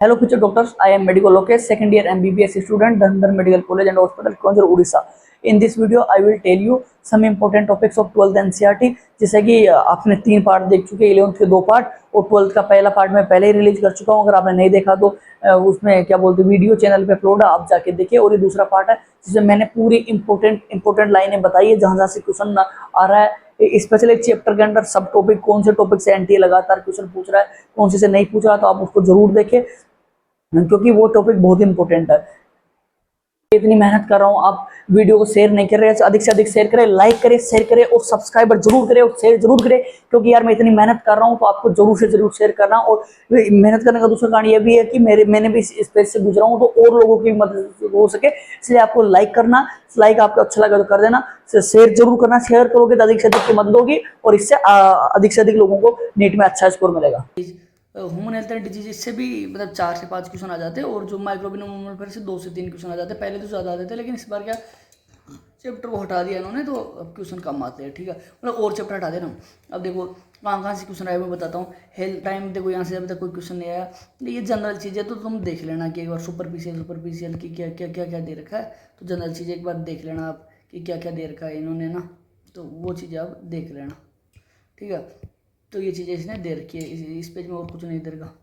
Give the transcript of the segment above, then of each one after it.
Hello, future doctors. I am Medical Lokesh, second year MBBS student, Dhandhar Medical College and Hospital, Konjur, Odisha. In this video, I will tell you some important topics of 12th NCERT. जैसे कि आपने 3 part देख चुके, 11th के 2 part और 12th का पहला part मैं पहले ही रिलीज कर चुका हूँ। अगर आपने नहीं देखा तो उसमें क्या बोलते वीडियो चैनल पे अपलोड है, आप जाके देखिए। और ये दूसरा पार्ट है जिसमें मैंने पूरी इंपॉर्टेंट लाइनें बताई है जहाँ से क्वेश्चन आ रहा है। स्पेशली चैप्टर के अंदर सब टॉपिक कौन से टॉपिक से एनटीए लगातार क्वेश्चन पूछ रहा है, कौन से नहीं पूछ रहा, तो आप उसको जरूर देखें क्योंकि वो टॉपिक बहुत इंपॉर्टेंट है। इतनी मेहनत कर रहा हूँ, आप वीडियो को शेयर नहीं कर रहे हैं, अधिक से अधिक शेयर करें, लाइक करें, शेयर करें और सब्सक्राइबर जरूर करें और शेयर जरूर करें। क्योंकि यार मैं इतनी मेहनत कर रहा हूँ तो आपको जरूर से जरूर शेयर करना। और मेहनत करने का दूसरा कारण ये भी है कि मैंने भी इस पेज से गुजरा हूँ तो और लोगों की मदद हो सके, इसलिए आपको लाइक करना। लाइक आपको अच्छा लगा तो कर देना, शेयर जरूर करना। शेयर करोगे तो अधिक से अधिक की मदद होगी और इससे अधिक से अधिक लोगों को नीट में अच्छा स्कोर मिलेगा। ह्यूमन हेल्थ एंड डिजीज से भी मतलब 4 से 5 क्वेश्चन आ जाते हैं और जो माइक्रोबिनोम पर से 2 से 3 क्वेश्चन आ जाते हैं। पहले तो ज़्यादा आते थे लेकिन इस बार क्या चैप्टर को हटा दिया इन्होंने तो अब क्वेश्चन कम आते हैं। ठीक है, मतलब और चैप्टर हटा देना। अब देखो कहाँ से क्वेश्चन आया मैं बताता हूँ। हेल्थ टाइम देखो यहाँ से अभी तक कोई क्वेश्चन नहीं आया, ये जनरल चीज़ है तो तुम देख लेना कि एक बार सुपरफिशियल की क्या क्या क्या क्या दे रखा है। तो जनरल चीज़ एक बार देख लेना आप कि क्या क्या दे रखा है इन्होंने ना, तो वो चीज़ें आप देख लेना। ठीक है, तो ये चीज़ें इसने दे रखी है, इस पेज में और कुछ नहीं दे रखा।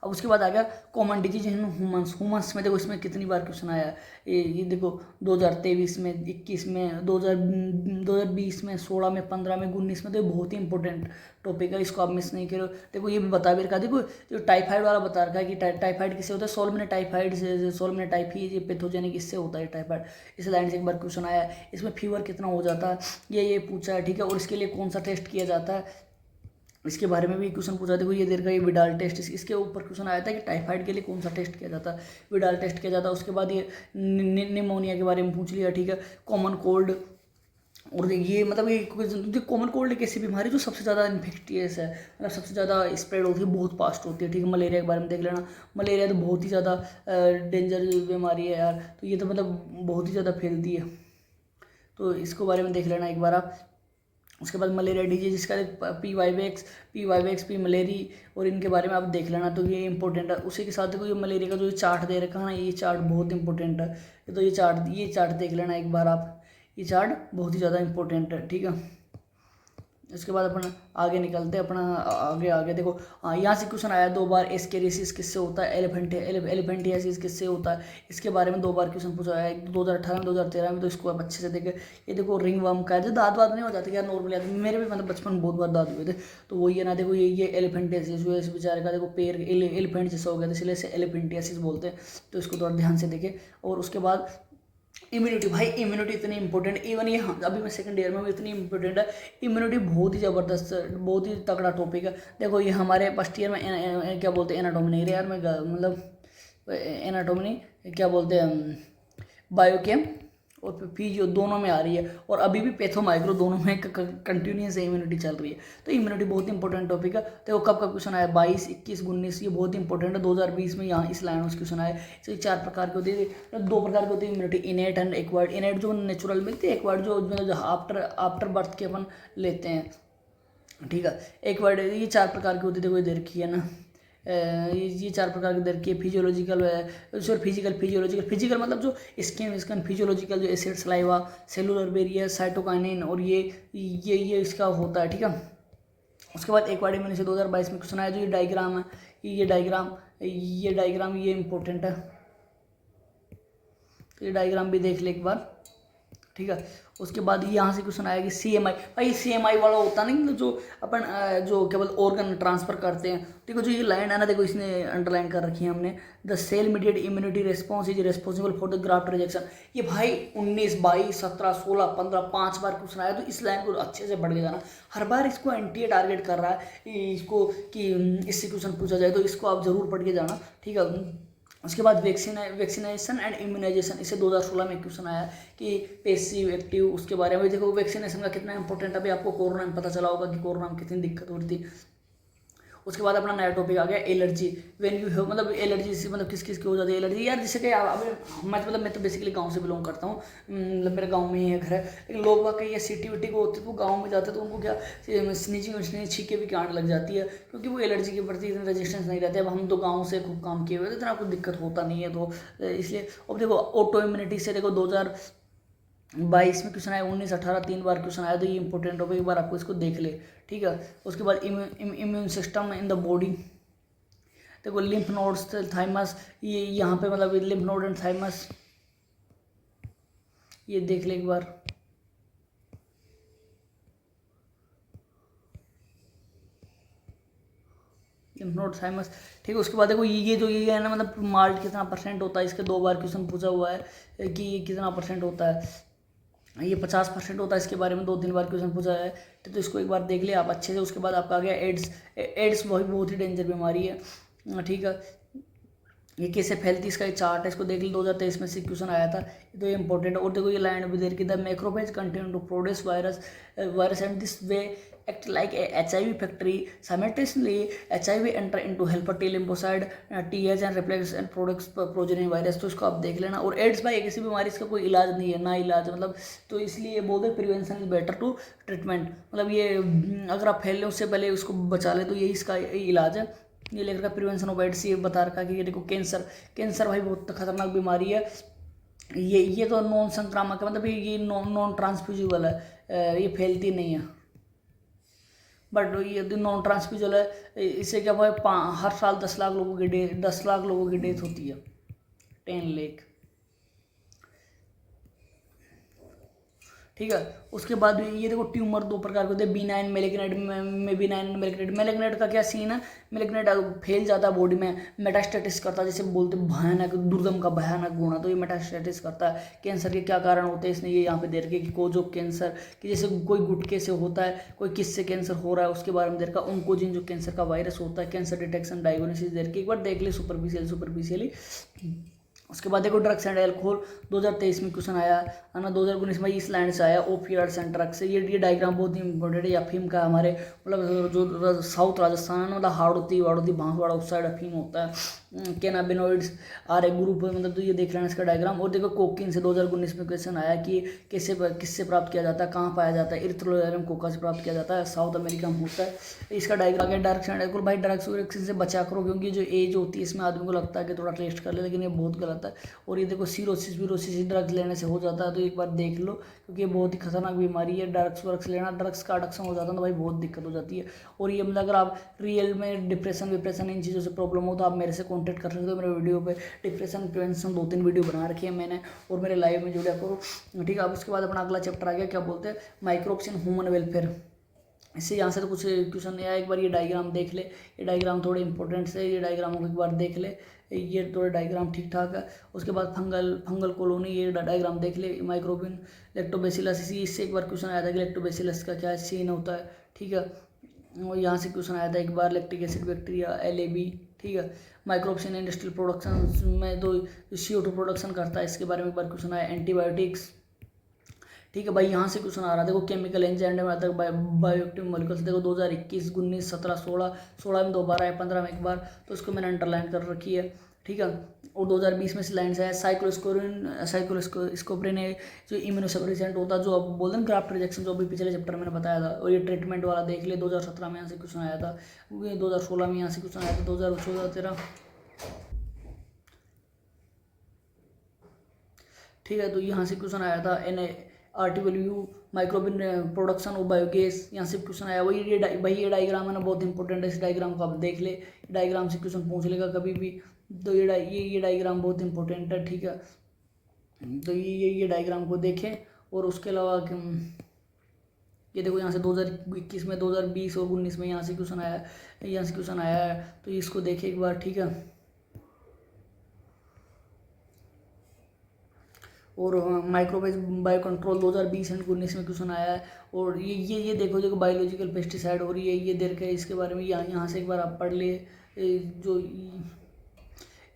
अब उसके बाद आ गया कॉमन डिजीज इन ह्यूमंस में। देखो इसमें कितनी बार क्वेश्चन आया है, ये देखो 2023 में, 21 में, 2020 में, 16 में, 15 में, 19 में। तो ये बहुत ही इंपॉर्टेंट टॉपिक है, इसको आप मिस नहीं करो। देखो ये भी बता भी रखा, देखो जो टाइफाइड वाला बता रखा है कि टाइफाइड किससे होता है, सोलमिनेट टाइफाइड से, सोलमिनेट टाइफी ये पैथोजेनिक इससे होता है टाइफाइड। इस लाइन से एक बार क्वेश्चन आया है। इसमें फीवर कितना हो जाता है ये पूछा है। ठीक है, और इसके लिए कौन सा टेस्ट किया जाता है इसके बारे में भी क्वेश्चन पूछा। देखो ये देर का ये विडाल टेस्ट, इसके ऊपर क्वेश्चन आया था कि टाइफाइड के लिए कौन सा टेस्ट किया जाता है, विडाल टेस्ट किया जाता है। उसके बाद ये निमोनिया के बारे में पूछ लिया। ठीक है, कॉमन कोल्ड, और ये मतलब ये कॉमन कोल्ड एक ऐसी बीमारी जो सबसे ज़्यादा इन्फेक्टियस है, मतलब सबसे ज़्यादा स्प्रेड होती है, बहुत फास्ट होती है। ठीक है, मलेरिया के बारे में देख लेना। मलेरिया तो बहुत ही ज़्यादा डेंजर बीमारी है यार, तो ये तो मतलब बहुत ही ज़्यादा फैलती है, तो इसको बारे में देख लेना एक बार आप। उसके बाद मलेरिया डिजीज, इसका पी मलेरी, और इनके बारे में आप देख लेना, तो ये इंपॉर्टेंट है। उसी के साथ देखो ये मलेरिया का जो चार्ट दे रखा है ना, ये चार्ट बहुत इंपॉर्टेंट है। तो ये चार्ट देख लेना एक बार आप, ये चार्ट बहुत ही ज़्यादा इंपॉर्टेंट है। ठीक है, इसके बाद अपन आगे निकलते हैं अपना आगे आगे देखो। यहाँ से क्वेश्चन आया 2 बार, एस्केरियासिस किससे होता है, एलिफेंटियासिस किससे होता है, इसके बारे में 2 बार क्वेश्चन पूछा है, 2018 में, 2013 में। तो इसको आप अच्छे से देखें। ये देखो रिंग वर्म का है, जो दांत नहीं हो जाते क्या नॉर्मली आदमी, मेरे भी मतलब बचपन में बहुत बार दांत हुए थे, तो वो ये ना देखो ये एलिफेंटियासिस हुआ इस बेचारे का, देखो पैर एलिफेंट जैसा हो गया था, इसलिए इसे एलिफेंटियासिस बोलते हैं। तो इसको थोड़ा ध्यान से देखें। और उसके बाद इम्यूनिटी, भाई इम्यूनिटी इतनी इंपॉर्टेंट, इवन ये अभी मैं सेकंड ईयर में हूँ, इतनी इंपॉर्टेंट है इम्यूनिटी, बहुत ही ज़बरदस्त, बहुत ही तगड़ा टॉपिक है। देखो ये हमारे फर्स्ट ईयर में क्या बोलते हैं, एनाटॉमी नहीं यार मैं मतलब एनाटॉमी नहीं, क्या बोलते हैं, बायोकेम और फिजियो दोनों में आ रही है, और अभी भी पैथो माइक्रो दोनों में कंटिन्यूस इम्यूनिटी चल रही है। तो इम्यूनिटी बहुत इंपॉर्टेंट टॉपिक है। देखो कब कब क्वेश्चन आया, 22, 21, 19, ये बहुत इंपॉर्टेंट है। 2020 में यहाँ इस लाइन में क्वेश्चन आया। इसलिए 4 प्रकार के होती है, 2 प्रकार की होती है इम्यूनिटी, इनेट एंड एक्वायर्ड। इनेट जो नेचुरल मिलती है, एक्वायर्ड जो मतलब आफ्टर बर्थ के अपन लेते हैं। ठीक है, एक्वायर्ड ये 4 प्रकार की होती है। देखो ये दे रखी है ना, ये 4 प्रकार की दर की फिजियोलॉजिकल सॉरी फिजिकल मतलब जो स्किन फिजियोलॉजिकल जो acid saliva, cellular barrier, cytokinin, और ये इसका होता है। ठीक है, उसके बाद एक्वायर्ड इम्यूनिटी से 2022 में क्वेश्चन आया, जो ये डायग्राम है, ये डायग्राम ये इंपॉर्टेंट है, ये डायग्राम भी देख ले एक बार। ठीक है, उसके बाद यहाँ से क्वेश्चन आया कि CMI, भाई CMI वाला होता नहीं जो अपन जो केवल ऑर्गन ट्रांसफर करते हैं। देखो जो ये लाइन है ना, देखो इसने अंडरलाइन कर रखी है हमने, the cell mediate immunity response is responsible for the graft rejection. ये भाई 19, 22, 17, 16, 15 5 बार क्वेश्चन आया, तो इस लाइन को अच्छे से पढ़ के जाना। हर बार इसको एनटीए टारगेट कर रहा है इसको कि इससे क्वेश्चन पूछा जाए, तो इसको आप जरूर पढ़ के जाना। ठीक है, उसके बाद वैक्सीनेशन एंड इम्यूनाइजेशन, इसे 2016 में क्वेश्चन आया कि पैसिव एक्टिव, उसके बारे में देखो वैक्सीनेशन का कितना इंपॉर्टेंट, अभी आपको कोरोना में पता चला होगा कि कोरोना में कितनी दिक्कत हो रही थी। उसके बाद अपना नया टॉपिक आ गया एलर्जी। व्हेन यू हैव मतलब एलर्जी से मतलब किस किस की हो जाती है एलर्जी यार, जैसे कि अब मैं तो बेसिकली गांव से बिलोंग करता हूँ, मतलब मेरे गांव में ही है घर है, लेकिन लोग वाकई ये सिटी विटी को होते तो गाँव में जाते तो उनको क्या स्नीचिंग छींके भी आने लग जाती है, क्योंकि वो एलर्जी के प्रति इतना रेजिस्टेंस नहीं रहते। अब हम तो गाँव से खूब काम किए हुए तो इतना कुछ दिक्कत होता नहीं है, तो इसलिए अब देखो ऑटो इम्यूनिटी से देखो 2022 में क्वेश्चन आया, 19, 18 3 बार क्वेश्चन आया, तो ये इंपॉर्टेंट टॉपिक एक बार आपको इसको देख ले, ठीक है। उसके बाद immune system in the body, देखो लिम्फ नोड्स थाइमस, ये यहाँ पे मतलब लिम्फ नोड एंड थाइमस, ये देख ले एक बार। लिम्फ नोड थाइमस, ठीक है। उसके बाद देखो ये जो ये है ना, मतलब माल्ट कितना परसेंट होता है, इसके 2 बार क्वेश्चन पूछा हुआ है कि ये कितना परसेंट होता है, ये 50% होता है, इसके बारे में 2-3 बार क्वेश्चन पूछा है, तो इसको एक बार देख लिया आप अच्छे से। उसके बाद आपका आ गया एड्स। एड्स बहुत ही डेंजर बीमारी है, ठीक है। ये कैसे फैलती, इसका चार्ट है, इसको देख लो, 2023 में से क्वेश्चन आया था, तो ये इंपॉर्टेंट है। और देखो ये लाइन भी देर की, the macrophage continue to produce virus and this way act like a HIV factory. Simultaneously, HIV enter into helper T lymphocyte, TH and reflex and products progeny virus, तो इसको आप देख लेना। और एड्स भाई एक ऐसी बीमारी, इसका कोई इलाज नहीं है, ना इलाज मतलब, तो इसलिए बोलते हैं prevention is better to treatment, मतलब ये अगर आप फैल लें उससे पहले उसको बचा ले, तो यही इसका इलाज है। ये लेकर का प्रिवेंशन ऑफ एड्स, ये बता रखा कि ये देखो कैंसर भाई बहुत खतरनाक बीमारी है, ये तो नॉन संक्रामक है, मतलब ये नॉन ट्रांसफ्यूजिबल है, ये फैलती नहीं है, बट ये नॉन ट्रांसफ्यूजल है। इससे क्या हुआ है, हर साल 10 लाख लोगों की 10 लाख लोगों की डेथ होती है, 10 लाख, ठीक है। उसके बाद ये देखो ट्यूमर 2 प्रकार के होते हैं, बिनाइन मैलिग्नेंट में बिनाइन मैलिग्नेंट। मैलिग्नेंट का क्या सीन है, मैलिग्नेंट फैल जाता है बॉडी में, मेटास्टेटिस करता है, जैसे बोलते हैं भयानक दुर्दम का भयानक गुण है, तो ये मेटास्टेटिस करता है। कैंसर के क्या कारण होते हैं, इसने ये यहाँ पे दे रखे कि कोज ऑफ कैंसर, कि जैसे कोई गुटके से होता है, कोई किससे कैंसर हो रहा है उसके बारे में दे रखा, उनको जो कैंसर का वायरस होता है, कैंसर डिटेक्शन डायग्नोसिस दे रखी, एक बार देख ले सुपरफिशियली। उसके बाद देखो ड्रग्स एंड एल्कोहल, 2023 में क्वेश्चन आया है ना, 2019 में इस लाइन से आया, ओपियाइड्स एंड ड्रग्स से। ये डायग्राम बहुत ही इंपॉर्टेंट है, अफीम का हमारे मतलब जो साउथ राजस्थान है, मतलब हाड़ौती बांसवाड़ा उस साइड अफीम होता है। कैनाबिनोइड्स आर ए ग्रुप, मतलब तो ये देख लेना इसका डायग्राम। और देखो कोकीन से 2019 में क्वेश्चन आया कि किससे प्राप्त किया जाता है, कहाँ पाया जाता है, इरिथ्रोथेरियम कोका से प्राप्त किया जाता है, साउथ अमेरिका में होता है। इसका डायग्राम है ड्रग्स एंड एल्कोहल, भाई ड्रग्स से बचा करो, क्योंकि जो एज होती है इसमें आदमी को लगता है कि थोड़ा टेस्ट कर ले, लेकिन ये बहुत गलत है। और ये देखो सीरोसिस ड्रग्स लेने से हो जाता है, तो एक बार देख लो, क्योंकि ये बहुत ही खतरनाक बीमारी है। ड्रग्स लेना, ड्रग्स का एडिक्शन हो जाता है तो भाई बहुत दिक्कत हो जाती है। और ये मतलब अगर आप रियल में डिप्रेशन इन चीज़ों से प्रॉब्लम हो तो आप मेरे से कॉन्टैक्ट कर सकते हो। मेरे वीडियो पे डिप्रेशन प्रिवेंशन 2-3 वीडियो बना रखी है मैंने, और मेरे लाइव में जुड़ा करो, ठीक है। अब उसके बाद अपना अगला चैप्टर आ गया, क्या बोलते हैं, माइक्रोब्स इन ह्यूमन वेलफेयर। इससे यहाँ से तो कुछ क्वेश्चन नहीं आया, एक बार ये डायग्राम देख ले, ये डायग्राम थोड़े इंपॉर्टेंट है, ये डायग्राम को एक बार देख ले, ये थोड़े डायग्राम ठीक ठाक है। उसके बाद फंगल कॉलोनी, ये डायग्राम देख ले, माइक्रोबिन लैक्टोबैसिलस, इससे एक बार क्वेश्चन आया था कि लैक्टोबैसिलस का क्या सीन होता है, ठीक है। और यहाँ से क्वेश्चन आया था एक बार, लैक्टिक एसिड बैक्टीरिया LAB, ठीक है। माइक्रोब्स इन इंडस्ट्रियल प्रोडक्शन में तो CO2 प्रोडक्शन करता है, इसके बारे में एक बार क्वेश्चन आया। एंटीबायोटिक्स, ठीक है भाई, यहाँ से क्वेश्चन आ रहा है, देखो केमिकल एंजाइम में आता है बायोएक्टिव मॉलिक्यूल्स, देखो 2021, 19, 17, 16 में 2 बार आया, 15 में 1 बार, तो इसको मैंने अंडरलाइन कर रखी है, ठीक है। और 2020 में से लाइन से आया साइक्लोस्कोप्रिन जो इम्यूनोसप्रेसेंट होता है, जो अब बोलते हैं ग्राफ्ट रिजेक्शन, जो अभी पिछले चैप्टर मैंने बताया था। और ये ट्रीटमेंट वाला देख ले, 2017 में यहाँ से क्वेश्चन आया था, 2016 में यहाँ से क्वेश्चन आया था, 2014-13, ठीक है। तो यहाँ से क्वेश्चन आया था NARTW माइक्रोबिन प्रोडक्शन ऑफ बायोगैस, यहाँ से क्वेश्चन आया। वही ये डायग्राम है ना, बहुत इंपॉर्टेंट है, इस डायग्राम को आप देख ले, डायग्राम से क्वेश्चन पूछ लेगा कभी भी, तो ये डायग्राम बहुत इंपॉर्टेंट है, ठीक है। तो ये डायग्राम को देखें। और उसके अलावा ये देखो यहाँ से 2021 में, 2020 और 19 में यहाँ से क्वेश्चन आया है, तो इसको देखें एक बार, ठीक है। और माइक्रोवेज बायो कंट्रोल 2020 एंड 19 में क्वेश्चन आया है। और ये देखो बायोलॉजिकल पेस्टिसाइड, और ये दे रखा है, इसके बारे में यहाँ से एक बार आप पढ़ ले, जो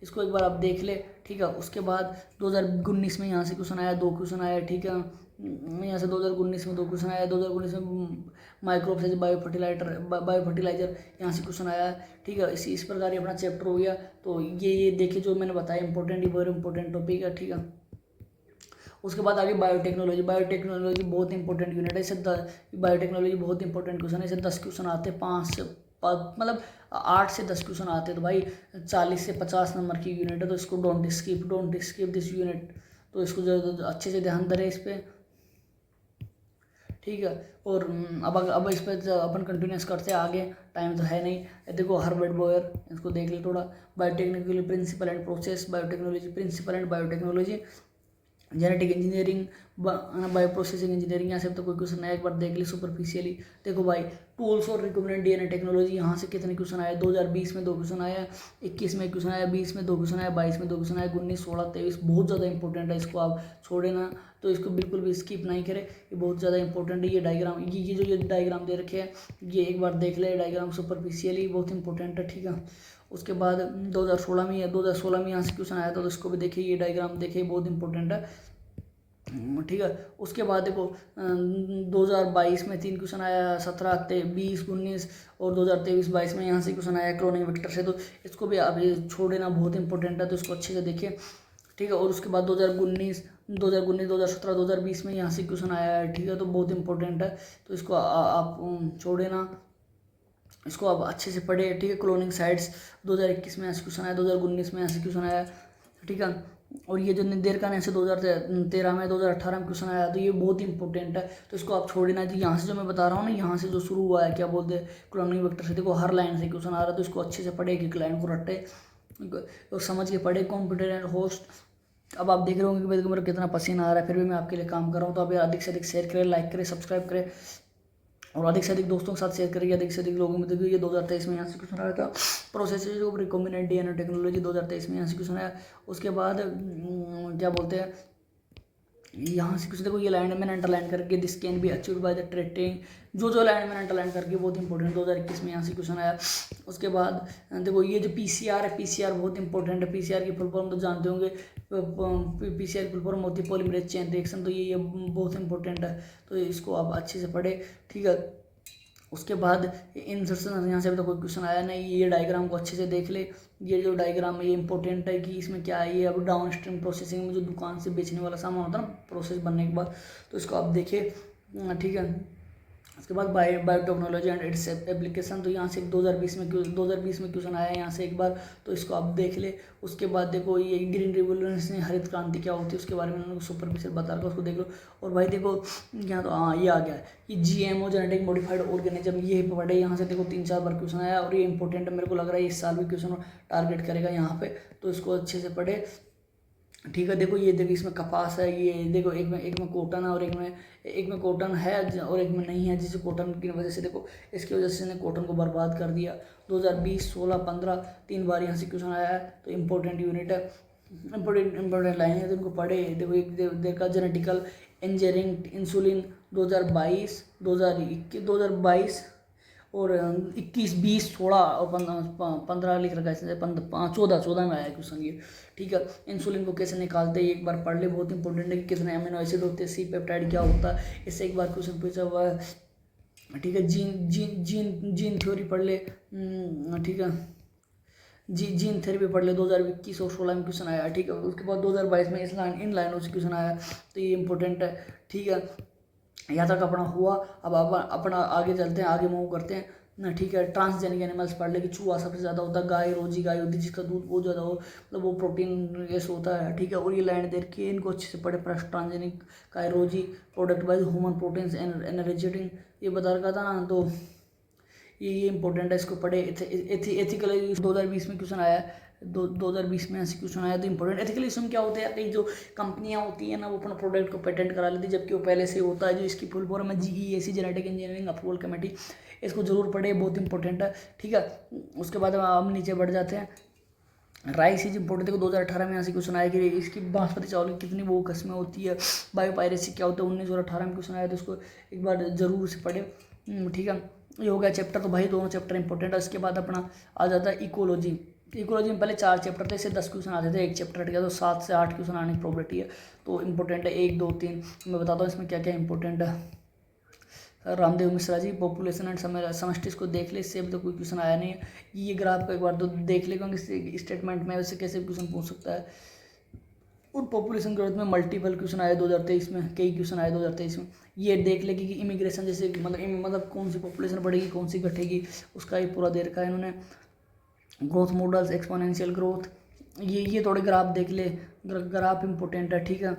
इसको एक बार आप देख ले, ठीक है। उसके बाद 2019 में यहाँ से क्वेश्चन आया, 2 क्वेश्चन आया, ठीक है। यहाँ से 2019 में 2 क्वेश्चन आया, 2019 में माइक्रोफेज बायो फर्टिलाइजर यहाँ से क्वेश्चन आया, ठीक है। इस प्रकार ये अपना चैप्टर हो गया। तो ये देखिए जो मैंने बताया इंपॉर्टेंट, वेरी इंपॉर्टेंट टॉपिक है, ठीक है। उसके बाद आगे बायोटेक्नोलॉजी बहुत इंपॉर्टेंट यूनिट है। इसे बायोटेक्नोलॉजी बहुत इंपॉर्टेंट क्वेश्चन है। इसे 10 क्वेश्चन आते हैं, 5 से मतलब 8 से 10 क्वेश्चन आते हैं, तो भाई 40 से 50 नंबर की यूनिट है। तो इसको डोंट स्किप दिस यूनिट। तो इसको जो अच्छे से ध्यान दे इस पर, ठीक है। और अब इस पर अपन कंटिन्यूस करते हैं आगे, टाइम तो है नहीं। देखो हर्बर्ट बोयर, इसको देख ले थोड़ा। Biotechnical principle and process, biotechnology principle and biotechnology, genetic engineering, bio processing engineering, यहाँ से तो कोई क्वेश्चन आया एक बार देख ली सुपरफिशियली। देखो भाई टूल्स और रिकमेंडेड डीएनए टेक्नोलॉजी, यहाँ से कितने क्वेश्चन आए, 2020 में 2 क्वेश्चन आया, 21 में 1 क्वेश्चन आया, 20 में 2 क्वेश्चन आया, 22 में 2 क्वेश्चन आया, 19, 16, 23 बहुत ज़्यादा इंपॉर्टेंट है। इसको आप छोड़े ना, तो इसको बिल्कुल भी स्किप नहीं करें, ये बहुत ज़्यादा इंपॉर्टेंट है। ये डायग्राम, ये जो ये डायग्राम दे रखे हैं, ये एक बार देख ले डायग्राम सुपरफिशियली, बहुत इंपॉर्टेंट है, ठीक है। उसके बाद 2016 में यहाँ से क्वेश्चन आया था, तो इसको भी देखिए, ये डायग्राम देखिए, बहुत इंपॉर्टेंट है, ठीक है। उसके बाद देखो 2022 में 3 क्वेश्चन आया, 17, 20, 19 और 2023-22 में यहाँ से क्वेश्चन आया क्लोनिंग वेक्टर से। तो इसको भी आप ये छोड़ देना, बहुत इंपॉर्टेंट है, तो इसको अच्छे से देखिए, ठीक है। और उसके बाद 2019, 2017, 2020 में यहाँ से क्वेश्चन आया है, ठीक है। तो बहुत इंपॉर्टेंट है, तो इसको आप छोड़ देना, इसको आप अच्छे से पढ़े, ठीक है। क्लोनिंग साइट्स 2021 में ऐसे क्वेश्चन आया, 2019 में ऐसे क्वेश्चन आया, ठीक है। और ये जो देर का ऐसे 2013 में, 2018 में क्वेश्चन आया, तो ये बहुत इंपॉर्टेंट है, तो इसको आप छोड़ देना। तो यहाँ से जो मैं बता रहा हूँ ना, यहाँ से जो शुरू हुआ है, क्या बोलते हैं, क्लोनिंग वेक्टर से, देखो हर लाइन से क्वेश्चन आ रहा है, तो इसको अच्छे से पढ़े, एक लाइन को रटे और समझ के पढ़े। कंप्यूटर एंड होस्ट, अब आप देख रहे होंगे कि मेरे को मेरा कितना पसीना आ रहा है, फिर भी मैं आपके लिए काम कर रहा हूँ। तो आप यार अधिक से अधिक शेयर करें, लाइक करें, सब्सक्राइब करें और अधिक से अधिक दोस्तों के साथ शेयर करिए, अधिक से अधिक लोगों में। देखिए ये 2023 में यहाँ से क्वेश्चन आया था, process of recombinant DNA technology 2023 में यहाँ से क्वेश्चन आया। उसके बाद क्या बोलते हैं, यहाँ से कुछ देखो, ये लाइन मैंने अंडरलाइन करके, this can be achieved by the treating, जो लाइन मैंने अंडरलाइन करके बहुत इंपॉर्टेंट, 2021 में यहाँ से क्वेश्चन आया। उसके बाद देखो ये जो पीसीआर है, पीसीआर बहुत इंपॉर्टेंट है। पीसीआर की फुल फॉर्म तो जानते होंगे, पीसीआर की फुल फॉर्म होती है पॉलीमरेज चेन रिएक्शन, तो ये बहुत इंपॉर्टेंट है, तो इसको आप अच्छे से पढ़े, ठीक है। उसके बाद इंसर्शन, यहाँ से अभी तक कोई क्वेश्चन आया नहीं, ये डायग्राम को अच्छे से देख ले। ये जो डायग्राम है ये इंपॉर्टेंट है कि इसमें क्या है, ये अब डाउन स्ट्रीम प्रोसेसिंग में जो दुकान से बेचने वाला सामान होता है ना, प्रोसेस बनने के बाद, तो इसको आप देखिए, ठीक है। उसके बाद बायोटेक्नोलॉजी एंड इट्स एप्लीकेशन, तो यहाँ से 2020 में क्वेश्चन आया है यहाँ से एक बार, तो इसको आप देख ले। उसके बाद देखो ये ग्रीन रिवोल्यूशन, हरित क्रांति क्या होती है, उसके बारे में उन्होंने सुपरफिशियल बता रखा, उसको देख लो। और भाई देखो यहाँ तो हाँ ये आ गया है, ये जीएमओ जेनेटिक मॉडिफाइड ऑर्गेनिज्म, ये पढ़े। यहाँ से देखो 3-4 बार क्वेश्चन आया, और ये इंपॉर्टेंट है, मेरे को लग रहा है इस साल भी क्वेश्चन टारगेट करेगा यहाँ पे, तो इसको अच्छे से पढ़े, ठीक है। देखो ये देखो इसमें कपास है, ये देखो एक में कॉटन है और एक में कॉटन है और एक में नहीं है, जिसे कॉटन की वजह से देखो, इसकी वजह से ने कॉटन को बर्बाद कर दिया। 2020, 16, 15 3 बार यहाँ से क्वेश्चन आया है, तो इंपॉर्टेंट यूनिट है, इंपॉर्टेंट लाइन है, तो इनको पढ़े। देखो एक देर का जेनेटिकल इंजीनियरिंग इंसुलिन 2022 और 21, 20, 16 और 15 लिख रखा है, 14 में आया क्वेश्चन ये, ठीक है। इंसुलिन को कैसे निकालते हैं एक बार पढ़ ले, बहुत इंपॉर्टेंट है कि कितने अमीनो एसिड होते हैं, सी पेप्टाइड क्या होता है, इससे एक बार क्वेश्चन पूछा हुआ है, ठीक है। जीन थ्योरी पढ़ ले, ठीक है। जीन थेरेपी पढ़ ले, 2021 और 16 में क्वेश्चन आया, ठीक है। उसके बाद 2022 में इन लाइनों से क्वेश्चन आया, तो ये इंपॉर्टेंट है, ठीक है। यहाँ तक अपना हुआ, अब अपना आगे चलते हैं, आगे मूव करते हैं ना, ठीक है। ट्रांसजेनिक एनिमल्स पढ़ ले कि चूहा सबसे ज़्यादा होता है, गाय रोजी गाय होती है जिसका दूध बहुत ज़्यादा हो, मतलब वो प्रोटीन रेस होता है, ठीक है। और ये लाइन देख के इनको अच्छे से पढ़े, ट्रांसजेनिक गाय रोजी प्रोडक्ट बाय ह्यूमन प्रोटीन्स एनर्जेटिंग, ये बता रखा था ना, तो ये इंपॉर्टेंट है, इसको पढ़े। एथिकली 2020 में क्वेश्चन आया है, 2020 में ऐसे क्वेश्चन आया, तो इंपॉर्टेंट। एथिकलिज्म क्या होता है, कई जो कंपनियां होती है ना, वो अपना प्रोडक्ट को पेटेंट करा लेती है, जबकि वो पहले से होता है, जो इसकी फुल फॉर्म है GEAC, genetic engineering approval committee, इसको जरूर पढ़े, बहुत इंपॉर्टेंट है, ठीक है। उसके बाद हम नीचे बढ़ जाते हैं, राइस इज इंपॉर्टेंट। देखो 2018 में यहाँ से क्वेश्चन आया कि इसकी बासमती चावल की कितनी वो किस्में होती है, बायोपायरेसी क्या होता है, 19 और 18 में क्वेश्चन आया, तो इसको एक बार जरूर से पढ़े, ठीक है। ये हो गया चैप्टर, तो भाई दोनों चैप्टर इंपॉर्टेंट है। उसके बाद अपना आ जाता है इकोलॉजी, इकोलॉजी में पहले 4 चैप्टर थे, इससे 10 क्वेश्चन आते थे, एक चैप्टर हट गया तो 7 से 8 क्वेश्चन आने की प्रोबेबिलिटी है। तो इंपॉर्टेंट है 1 2 3, मैं बताता हूँ इसमें क्या क्या इंपॉर्टेंट है। रामदेव मिश्रा जी पॉपुलेशन एंड समष्टिस को देख ले, इससे अभी तो कोई क्वेश्चन आया नहीं है। ये ग्राफ को एक बार तो देख ले, क्योंकि स्टेटमेंट में वैसे कैसे क्वेश्चन पूछ सकता है। और पॉपुलेशन ग्रोथ में मल्टीपल क्वेश्चन आए 2023 में, कई क्वेश्चन आए 2023 में। ये देख ले कि इमिग्रेशन जैसे मतलब कौन सी पॉपुलेशन बढ़ेगी कौन सी घटेगी, उसका ही पूरा दे रखा है इन्होंने। ग्रोथ मॉडल्स, एक्सपोनेंशियल ग्रोथ, ये थोड़े ग्राफ देख ले, ग्राफ इंपॉर्टेंट है, ठीक है।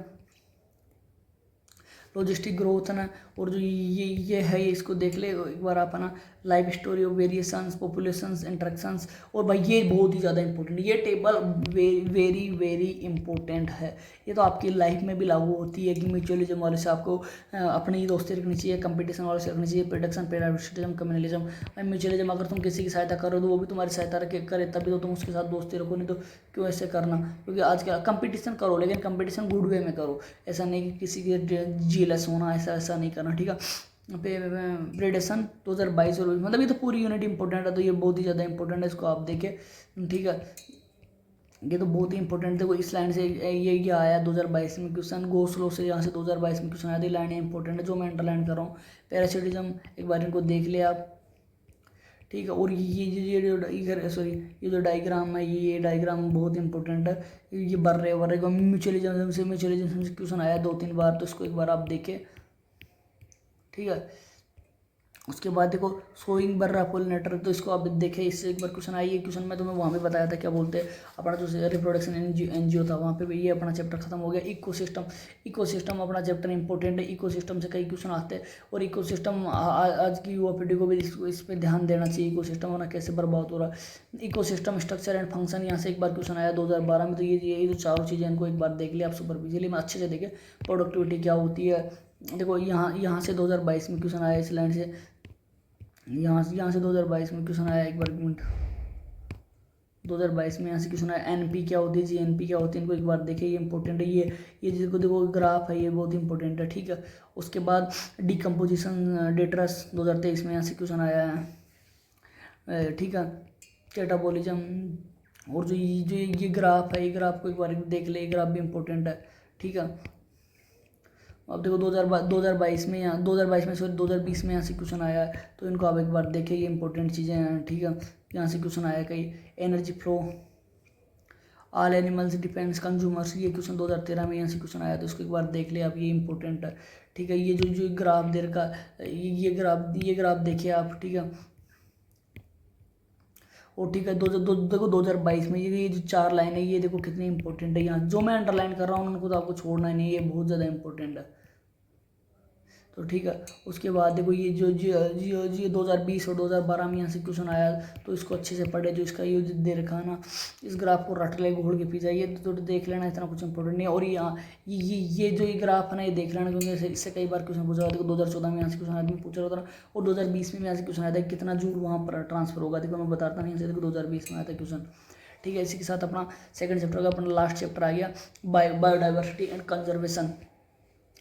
लॉजिस्टिक ग्रोथ है ना, और जो ये है इसको देख ले एक बार आप, है ना। Life story of variations, populations, interactions, और भाई ये बहुत ही ज़्यादा इंपॉर्टेंट, ये टेबल वेरी वेरी इंपॉर्टेंट है। ये तो आपकी लाइफ में भी लागू होती है कि म्यूचुअलिज्म वाले से आपको अपनी दोस्ती रखनी चाहिए, कंपटीशन वाले से रखनी चाहिए, प्रोडक्शन, पैरासिटिज्म, कम्युनलिज्म। म्यूचुअलिज्म अगर तुम किसी की सहायता करो तो वो भी तुम्हारी सहायता करे, तभी तो तुम उसके साथ दोस्ती रखो, नहीं तो क्यों ऐसे करना। क्योंकि आज का कंपटीशन करो, लेकिन कंपटीशन गुड वे में करो, ऐसा नहीं कि किसी के जीलस होना, ऐसा नहीं करना, ठीक है। पे प्रेडेशन 2022 और मतलब ये तो पूरी यूनिट इंपॉर्टेंट है, तो ये बहुत ही ज़्यादा इंपॉर्टेंट है, इसको आप देखें, ठीक है। ये तो बहुत ही इंपॉर्टेंट देखो, इस लाइन से ये आया 2022 में क्वेश्चन, गोस्लो से यहाँ से 2022 में क्वेश्चन आया, लाइन इंपॉर्टेंट है जो मैं अंडरलाइन कर रहा हूँ। पैरासिटिज्म एक बार इनको देख ले आप, ठीक है। और ये जो डायग्राम है, ये डायग्राम बहुत इंपॉर्टेंट है। ये बर्रे को म्यूचुअलिज्म से क्वेश्चन आया 2-3 बार, तो इसको एक बार आप देखें, ठीक है। उसके बाद देखो सोइंग बर्रा पोलिनेटर, तो इसको आप देखें, इससे एक बार क्वेश्चन आई, ये क्वेश्चन में तुम्हें वहाँ भी बताया था क्या बोलते हैं अपना जो रिप्रोडक्शन एनजीओ था, वहाँ पे भी ये अपना चैप्टर खत्म हो गया। इकोसिस्टम अपना चैप्टर इंपॉर्टेंट है, इकोसिस्टम से कई क्वेश्चन आते हैं, और इकोसिस्टम आज की युवा पीढ़ी को भी इस पर ध्यान देना चाहिए, इकोसिस्टम होना कैसे बर्बाद हो रहा है। इकोसिस्टम स्ट्रक्चर एंड फंक्शन, यहाँ से एक बार क्वेश्चन आया 2012 में। तो ये जो चारों चीज़ें इनको एक बार देख लिया आप सुपरफिशियली में, अच्छे से देखें। प्रोडक्टिविटी क्या होती है, देखो यहाँ से 2022 में क्वेश्चन आया, इस लाइन से यहाँ से 2022 में क्वेश्चन आया, एक बार मिनट, 2022 में यहाँ से क्वेश्चन आया, एनपी क्या होती है, जीएनपी क्या होती है, इनको एक बार देखिए, ये इंपॉर्टेंट है। ये जिसको देखो ग्राफ है, ये बहुत इंपॉर्टेंट है, ठीक है। उसके बाद डिकम्पोजिशन डेट्रस 2023 में यहाँ से क्वेश्चन आया है, ठीक है। कैटाबोलिज्म, और जो ये ग्राफ है, ये ग्राफ को एक बार देख ले, ये ग्राफ भी इंपॉर्टेंट है, ठीक है। अब देखो 2022 में 2020 में यहाँ से क्वेश्चन आया है, तो इनको आप एक बार देखें, ये इंपॉर्टेंट चीज़ें हैं, ठीक है। यहाँ से क्वेश्चन आया कई, energy flow, all animals depends consumers, ये क्वेश्चन 2013 में यहाँ से क्वेश्चन आया, तो इसको एक बार देख ले आप, ये इंपॉर्टेंट है, ठीक है। ये जो ग्राफ दे रखा, ये ग्राफ देखिए आप, ठीक है। और ठीक है, देखो 2022 में ये जो 4 लाइन है, ये देखो कितनी इंपॉर्टेंट है। यहाँ जो मैं अंडरलाइन कर रहा हूँ उनको तो आपको छोड़ना ही नहीं है, ये बहुत ज़्यादा इंपॉर्टेंट है, तो ठीक है। उसके बाद देखो ये जो 2020 और 2012 में यहाँ से क्वेश्चन आया, तो इसको अच्छे से पढ़े, जो इसका ये दे रखा है ना, इस ग्राफ को रट ले, घोड़ के पी जाइए, तो देख लेना, इतना कुछ इंपॉर्टेंट नहीं है। और यहाँ ये जो ये ग्राफ है ना, ये देख लेना, क्योंकि इससे कई बार क्वेश्चन पूछा देखो 2014 में यहाँ से क्वेश्चन आदमी पूछ रहा था, और 2020 में यहाँ से क्वेश्चन आया था, कितना जूल वहाँ पर ट्रांसफर होगा, देखो मैं बताता नहीं, देखो 2020 में आया था क्वेश्चन, ठीक है। इसी के साथ अपना सेकंड चैप्टर का अपना लास्ट चैप्टर आ गया, बायोडाइवर्सिटी एंड कंजर्वेशन।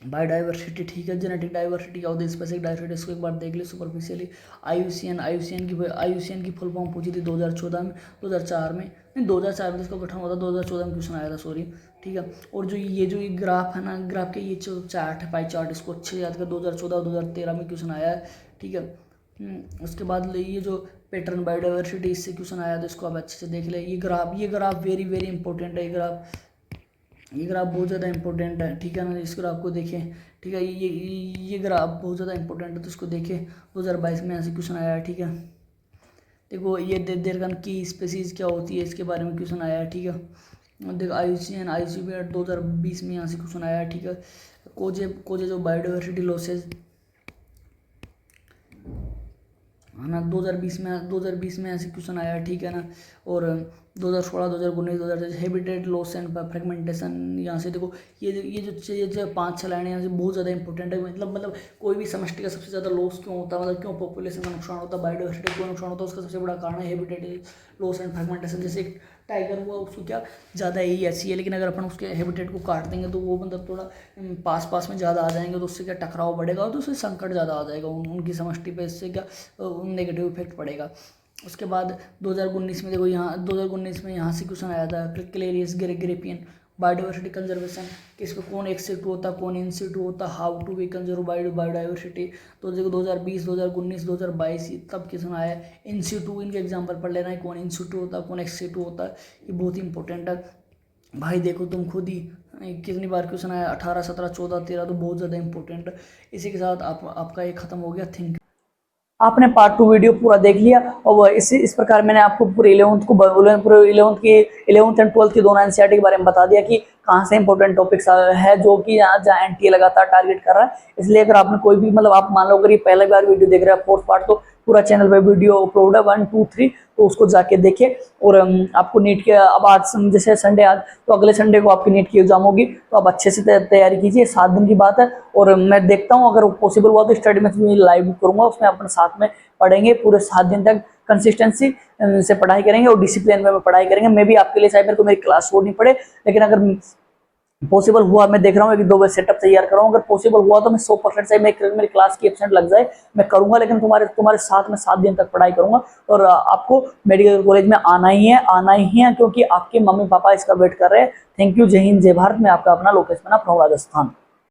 बायोडाइवर्सिटी, ठीक है। जेनेटिक डाइवर्सिटी क्या होती है, स्पेसिफिक डाइवर्सिटी, इसको एक बार देख ले सुपरफिशियली। आईयूसीएन की फुल फॉर्म पूछी थी 2014 में, 2004 में नहीं, 2004 में इसको गठन हुआ था, 2014 में क्वेश्चन आया था, सॉरी, ठीक है। और जो ये ग्राफ है ना, ग्राफ के ये जो चार्ट है, पाई चार्ट, इसको अच्छे से याद कर, 2014 और 2013 में क्वेश्चन आया है, ठीक है। उसके बाद ये जो पैटर्न बायोडाइवर्सिटी, इससे क्वेश्चन आया, तो इसको आप अच्छे से देख ले। ये ग्राफ वेरी वेरी इंपॉर्टेंट है, ये ग्राफ बहुत ज़्यादा इंपॉर्टेंट है, ठीक है ना। इस ग्राफ को देखें, ठीक है। ये ग्राफ बहुत ज़्यादा इंपॉर्टेंट है, तो इसको देखें, 2022 में यहाँ से क्वेश्चन आया है, ठीक है। देखो ये देरगन की स्पेसीज क्या होती है, इसके बारे में क्वेश्चन आया है, ठीक है। देखो IUCN 2020 में यहाँ से क्वेश्चन आया है, ठीक है। कोजे जो बायोडाइवर्सिटी लॉसेज है ना, 2020 में ऐसे क्वेश्चन आया, ठीक है ना। और 2016, 2019, 2023 हैबिटेट लॉस एंड फ्रेगमेंटेशन, यहाँ से देखो ये जो 5-6 लाइनें यहाँ से बहुत ज़्यादा इंपॉर्टेंट है। मतलब कोई भी समष्टि का सबसे ज़्यादा लॉस क्यों होता है, मतलब क्यों पॉपुलेशन का नुकसान होता है, बायोडाइवर्सिटी क्यों नुकसान होता है, उसका सबसे बड़ा कारण है हैबिटेट लॉस एंड फ्रेगमेंटेशन। जैसे एक टाइगर हुआ, उसको क्या ज़्यादा यही ऐसी है, लेकिन अगर अपन उसके हैबिटेट को काट देंगे तो वो मतलब थोड़ा पास में ज़्यादा आ जाएंगे, तो उससे क्या टकराव बढ़ेगा, तो उससे संकट ज़्यादा आ जाएगा उनकी समष्टि पे, इससे क्या नेगेटिव इफेक्ट पड़ेगा। उसके बाद 2019 में देखो, यहाँ 2019 में यहाँ से क्वेश्चन आया था, क्लेरियस ग्रेपियन बायोडाइवर्सिटी कंजर्वेशन, किसको कौन एक्स से टू होता, कौन इन से टू होता, how to we conserve biodiversity. तो देखो 2020, 2019, 2022 तब क्वेश्चन आया है। इन सी टू, इनके एग्जाम्पल पढ़ लेना है, कौन इन सी टू होता, कौन एक्स से टू होता है, ये बहुत ही इंपॉर्टेंट है भाई। देखो तुम खुद ही कितनी बार क्वेश्चन आया, 18, 17, 14, 13, तो बहुत ज़्यादा इंपॉर्टेंट है। इसी के साथ आपका ये खत्म हो गया। थिंक आपने पार्ट 2 वीडियो पूरा देख लिया, और वो इस प्रकार मैंने आपको पूरे 11th को पूरे 11th एंड 12th की दोनों एनसीईआरटी के बारे में बता दिया कि कहाँ से इंपॉर्टेंट टॉपिक्स है जो कि यहाँ जहाँ एनटीए लगातार टारगेट कर रहा है। इसलिए अगर आपने कोई भी मतलब आप मान लो अगर ये पहली बार वीडियो देख रहे हैं 4th पार्ट, तो पूरा चैनल पे वीडियो अपलोड है 1, 2, 3, तो उसको जाके देखिए। और आपको नीट के अब आज जैसे संडे आज, तो अगले संडे को आपकी नीट की एग्जाम होगी, तो आप अच्छे से तैयारी कीजिए। 7 दिन की बात है, और मैं देखता हूँ अगर पॉसिबल हुआ तो स्टडी में लाइव करूंगा, उसमें अपने साथ में पढ़ेंगे पूरे 7 दिन तक, कंसिस्टेंसी से पढ़ाई करेंगे और डिसिप्लिन में पढ़ाई करेंगे। मैं भी आपके लिए, चाहे मेरे को मेरी क्लास छोड़नी पड़े, लेकिन अगर पॉसिबल हुआ, मैं देख रहा हूँ 1-2 बजे सेटअप तैयार कर रहा हूँ, अगर पॉसिबल हुआ तो मैं 100% चाहे मेरी क्लास की एब्सेंट लग जाए, मैं करूंगा, लेकिन तुम्हारे साथ में 7 दिन तक पढ़ाई करूंगा। और आपको मेडिकल कॉलेज में आना ही है, क्योंकि आपके मम्मी पापा इसका वेट कर रहे हैं। Thank you. जय हिंद, जय भारत। मैं आपका अपना लोकेश मैना फ्रॉम राजस्थान।